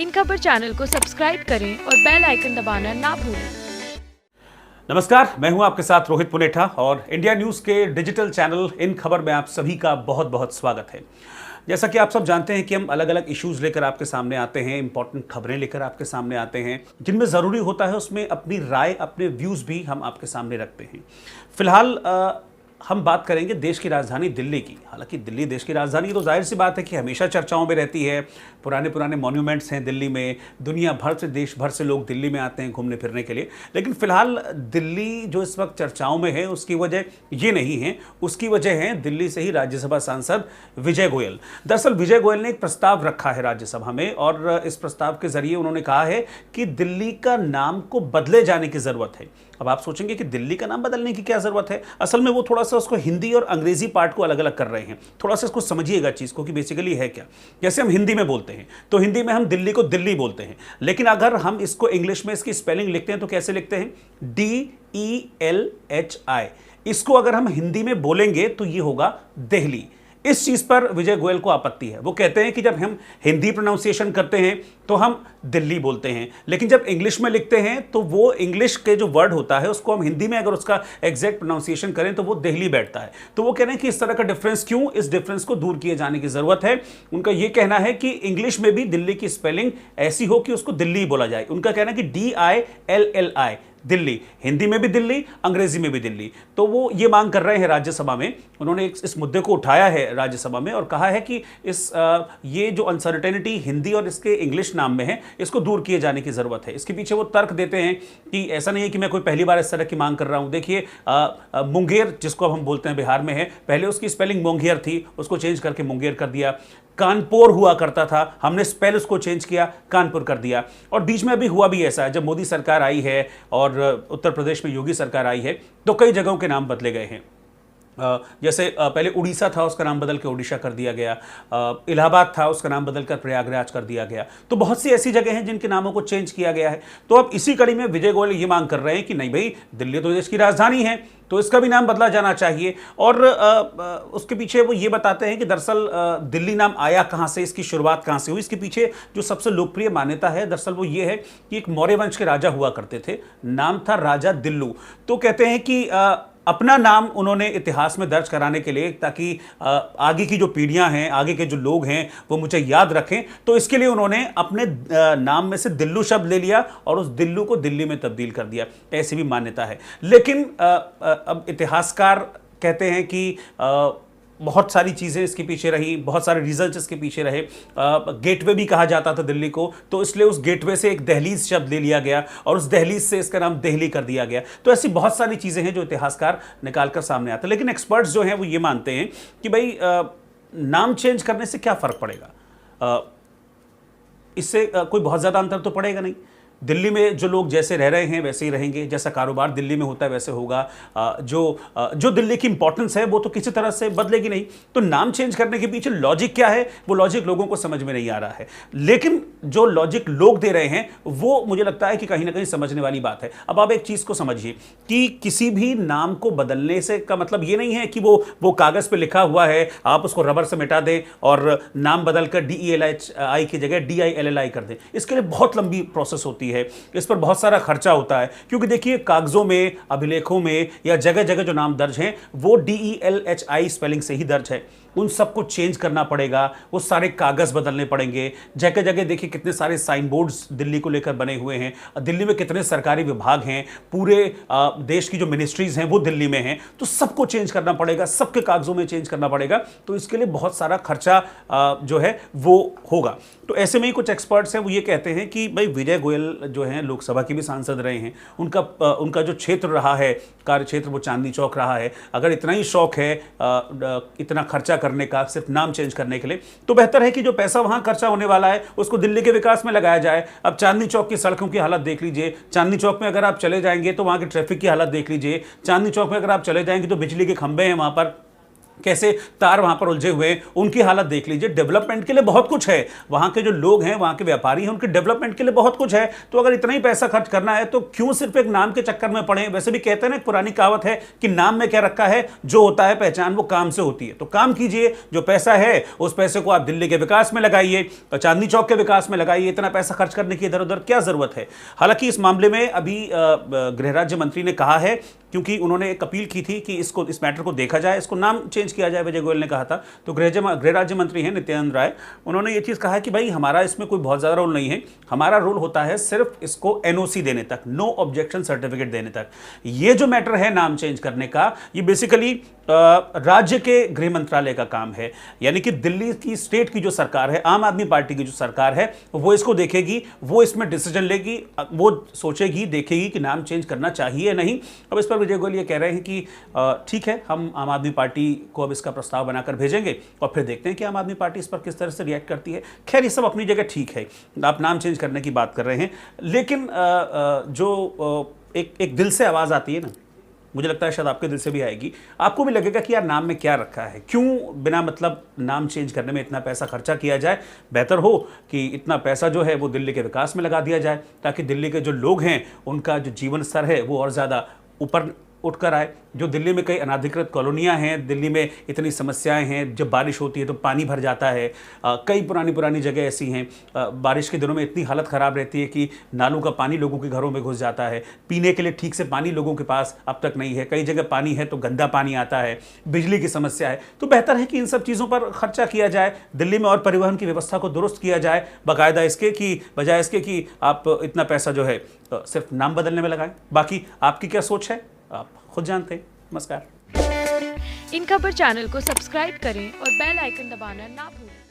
इन खबर चैनल को सब्सक्राइब करें और बेल आइकन दबाना ना भूलें। नमस्कार, मैं हूं आपके साथ रोहित पुनेठा और इंडिया न्यूज़ के डिजिटल चैनल इन खबर में आप सभी का बहुत बहुत स्वागत है। जैसा कि आप सब जानते हैं कि हम अलग अलग इश्यूज लेकर आपके सामने आते हैं, इंपॉर्टेंट खबरें लेकर आपके सामने आते हैं, जिनमें ज़रूरी होता है उसमें अपनी राय, अपने व्यूज़ भी हम आपके सामने रखते हैं। फिलहाल हम बात करेंगे देश की राजधानी दिल्ली की। हालांकि दिल्ली देश की राजधानी तो जाहिर सी बात है कि हमेशा चर्चाओं में रहती है। पुराने पुराने मॉन्यूमेंट्स हैं दिल्ली में, दुनिया भर से, देश भर से लोग दिल्ली में आते हैं घूमने फिरने के लिए। लेकिन फिलहाल दिल्ली जो इस वक्त चर्चाओं में है उसकी वजह ये नहीं है, उसकी वजह है दिल्ली से ही राज्यसभा सांसद विजय गोयल। दरअसल विजय गोयल ने एक प्रस्ताव रखा है राज्यसभा में और इस प्रस्ताव के जरिए उन्होंने कहा है कि दिल्ली का नाम को बदले जाने की जरूरत है। अब आप सोचेंगे कि दिल्ली का नाम बदलने की क्या जरूरत है। असल में वो थोड़ा सा उसको हिंदी और अंग्रेजी पार्ट को अलग अलग कर रहे हैं। थोड़ा सा इसको समझिएगा चीज को कि बेसिकली है क्या। जैसे हम हिंदी में बोलते हैं तो हिंदी में हम दिल्ली को दिल्ली बोलते हैं, लेकिन अगर हम इसको इंग्लिश में इसकी स्पेलिंग लिखते हैं तो कैसे लिखते हैं? DELHI। इसको अगर हम हिंदी में बोलेंगे तो ये होगा दिल्ली। इस चीज पर विजय गोयल को आपत्ति है। वो कहते हैं कि जब हम हिंदी प्रोनाउंसिएशन करते हैं तो हम दिल्ली बोलते हैं, लेकिन जब इंग्लिश में लिखते हैं तो वो इंग्लिश के जो वर्ड होता है उसको हम हिंदी में अगर उसका एग्जैक्ट प्रोनाउंसिएशन करें तो वो दिल्ली बैठता है। तो वो कह रहे हैं कि इस तरह का डिफरेंस क्यों, इस डिफरेंस को दूर किए जाने की जरूरत है। उनका ये कहना है कि इंग्लिश में भी दिल्ली की स्पेलिंग ऐसी हो कि उसको दिल्ली बोला जाए। उनका कहना है कि DILLI दिल्ली, हिंदी में भी दिल्ली, अंग्रेजी में भी दिल्ली। तो वो ये मांग कर रहे हैं राज्यसभा में। उन्होंने इस मुद्दे को उठाया है राज्यसभा में और कहा है कि ये जो अनसर्टेनिटी हिंदी और इसके इंग्लिश नाम में है इसको दूर किए जाने की जरूरत है। इसके पीछे वो तर्क देते हैं कि ऐसा नहीं है कि मैं कोई पहली बार इस तरह की मांग कर रहा हूं। देखिए मुंगेर, जिसको अब हम बोलते हैं बिहार में है, पहले उसकी स्पेलिंग मुंगेर थी, उसको चेंज करके मुंगेर कर दिया। कानपुर हुआ करता था, हमने स्पेल उसको चेंज किया, कानपुर कर दिया। और बीच में अभी हुआ भी ऐसा है, जब मोदी सरकार आई है और उत्तर प्रदेश में योगी सरकार आई है तो कई जगहों के नाम बदले गए हैं। जैसे पहले उड़ीसा था, उसका नाम बदल के ओडिशा कर दिया गया। इलाहाबाद था, उसका नाम बदल कर प्रयागराज कर दिया गया। तो बहुत सी ऐसी जगह हैं जिनके नामों को चेंज किया गया है। तो अब इसी कड़ी में विजय गोयल ये मांग कर रहे हैं कि नहीं भाई, दिल्ली तो देश की राजधानी है तो इसका भी नाम बदला जाना चाहिए। और उसके पीछे वो ये बताते हैं कि दरअसल दिल्ली नाम आया कहाँ से, इसकी शुरुआत कहाँ से हुई। इसके पीछे जो सबसे लोकप्रिय मान्यता है दरअसल वो ये है कि एक मौर्य वंश के राजा हुआ करते थे, नाम था राजा दिल्लू। तो कहते हैं कि अपना नाम उन्होंने इतिहास में दर्ज कराने के लिए, ताकि आगे की जो पीढ़ियां हैं, आगे के जो लोग हैं वो मुझे याद रखें, तो इसके लिए उन्होंने अपने नाम में से दिल्लू शब्द ले लिया और उस दिल्लू को दिल्ली में तब्दील कर दिया। ऐसी भी मान्यता है। लेकिन अब इतिहासकार कहते हैं कि बहुत सारी चीज़ें इसके पीछे रही, बहुत सारे रिजल्ट्स इसके पीछे रहे। गेटवे भी कहा जाता था दिल्ली को, तो इसलिए उस गेटवे से एक दहलीज शब्द ले लिया गया और उस दहलीज से इसका नाम दिल्ली कर दिया गया। तो ऐसी बहुत सारी चीज़ें हैं जो इतिहासकार निकाल कर सामने आते हैं। लेकिन एक्सपर्ट्स जो हैं वो ये मानते हैं कि भाई नाम चेंज करने से क्या फ़र्क पड़ेगा, इससे कोई बहुत ज़्यादा अंतर तो पड़ेगा नहीं। दिल्ली में जो लोग जैसे रह रहे हैं वैसे ही रहेंगे, जैसा कारोबार दिल्ली में होता है वैसे होगा। जो दिल्ली की इंपॉर्टेंस है वो तो किसी तरह से बदलेगी नहीं। तो नाम चेंज करने के पीछे लॉजिक क्या है, वो लॉजिक लोगों को समझ में नहीं आ रहा है। लेकिन जो लॉजिक लोग दे रहे हैं वो मुझे लगता है कि कहीं ना कहीं समझने वाली बात है। अब आप एक चीज़ को समझिए कि किसी भी नाम को बदलने से का मतलब ये नहीं है कि वो कागज़ पर लिखा हुआ है, आप उसको रबर से मिटा दें और नाम बदल कर DELHI की जगह DILLI कर दें। इसके लिए बहुत लंबी प्रोसेस होती है, इस पर बहुत सारा खर्चा होता है। क्योंकि देखिए कागजों में, अभिलेखों में या जगह जगह जो नाम दर्ज हैं वो DELHI स्पेलिंग से ही दर्ज है। उन सबको चेंज करना पड़ेगा, वो सारे कागज़ बदलने पड़ेंगे। जगह जगह देखिए कितने सारे साइन बोर्ड्स दिल्ली को लेकर बने हुए हैं। दिल्ली में कितने सरकारी विभाग हैं, पूरे देश की जो मिनिस्ट्रीज़ हैं वो दिल्ली में हैं। तो सबको चेंज करना पड़ेगा, सबके कागजों में चेंज करना पड़ेगा। तो इसके लिए बहुत सारा खर्चा जो है वो होगा। तो ऐसे में ही कुछ एक्सपर्ट्स हैं वो ये कहते हैं कि भाई विजय गोयल जो हैं लोकसभा के भी सांसद रहे हैं, उनका जो क्षेत्र रहा है, कार्य क्षेत्र, वो चांदनी चौक रहा है। अगर इतना ही शौक है इतना खर्चा करने का सिर्फ नाम चेंज करने के लिए, तो बेहतर है कि जो पैसा वहां खर्चा होने वाला है उसको दिल्ली के विकास में लगाया जाए। अब चांदनी चौक की सड़कों की हालत देख लीजिए, चांदनी चौक में अगर आप चले जाएंगे तो वहां की ट्रैफिक की हालत देख लीजिए, चांदनी चौक में अगर आप चले जाएंगे तो बिजली के खंभे हैं वहां पर, कैसे तार वहां पर उलझे हुए हैं, उनकी हालत देख लीजिए। डेवलपमेंट के लिए बहुत कुछ है, वहां के जो लोग हैं, वहां के व्यापारी हैं, उनके डेवलपमेंट के लिए बहुत कुछ है। तो अगर इतना ही पैसा खर्च करना है तो क्यों सिर्फ एक नाम के चक्कर में पड़े? वैसे भी कहते हैं ना, एक पुरानी कहावत है कि नाम में क्या रखा है, जो होता है पहचान वो काम से होती है। तो काम कीजिए, जो पैसा है उस पैसे को आप दिल्ली के विकास में लगाइए, चांदनी चौक के विकास में लगाइए। इतना पैसा खर्च करने की इधर उधर क्या जरूरत है? हालांकि इस मामले में अभी गृह राज्य मंत्री ने कहा है, क्योंकि उन्होंने एक अपील की थी कि इस मैटर को देखा जाए, इसको नाम चेंज किया जाए, विजय गोयल ने कहा था। तो गृह राज्य मंत्री हैं नित्यानंद राय, उन्होंने ये चीज़ कहा कि भाई हमारा इसमें कोई बहुत ज़्यादा रोल नहीं है, हमारा रोल होता है सिर्फ इसको एनओसी देने तक, नो ऑब्जेक्शन सर्टिफिकेट देने तक। ये जो मैटर है नाम चेंज करने का, ये बेसिकली राज्य के गृह मंत्रालय का काम है। यानी कि दिल्ली की स्टेट की जो सरकार है, आम आदमी पार्टी की जो सरकार है, वो इसको देखेगी, वो इसमें डिसीजन लेगी, वो सोचेगी, देखेगी कि नाम चेंज करना चाहिए या नहीं। अब इस पर विजय गोयल ये कह रहे हैं कि ठीक है, हम आम आदमी पार्टी को अब इसका प्रस्ताव बनाकर भेजेंगे और फिर देखते हैं कि आम आदमी पार्टी इस पर किस तरह से रिएक्ट करती है। खैर, ये सब अपनी जगह ठीक है, आप नाम चेंज करने की बात कर रहे हैं, लेकिन जो एक दिल से आवाज़ आती है ना, मुझे लगता है शायद आपके दिल से भी आएगी, आपको भी लगेगा कि यार नाम में क्या रखा है, क्यों बिना मतलब नाम चेंज करने में इतना पैसा खर्चा किया जाए। बेहतर हो कि इतना पैसा जो है वो दिल्ली के विकास में लगा दिया जाए, ताकि दिल्ली के जो लोग हैं उनका जो जीवन स्तर है वो और ज़्यादा ऊपर उठकर आए। जो दिल्ली में कई अनाधिकृत कॉलोनियां हैं, दिल्ली में इतनी समस्याएं हैं, जब बारिश होती है तो पानी भर जाता है, कई पुरानी जगह ऐसी हैं, बारिश के दिनों में इतनी हालत ख़राब रहती है कि नालों का पानी लोगों के घरों में घुस जाता है, पीने के लिए ठीक से पानी लोगों के पास अब तक नहीं है, कई जगह पानी है तो गंदा पानी आता है, बिजली की समस्या है। तो बेहतर है कि इन सब चीज़ों पर खर्चा किया जाए, दिल्ली में और परिवहन की व्यवस्था को दुरुस्त किया जाए, बाकायदा इसके कि बजाय इसके कि आप इतना पैसा जो है सिर्फ नाम बदलने में लगाएं। बाकी आपकी क्या सोच है आप खुद जानते हैं। नमस्कार। इन खबर चैनल को सब्सक्राइब करें और बेल आइकन दबाना ना भूलें।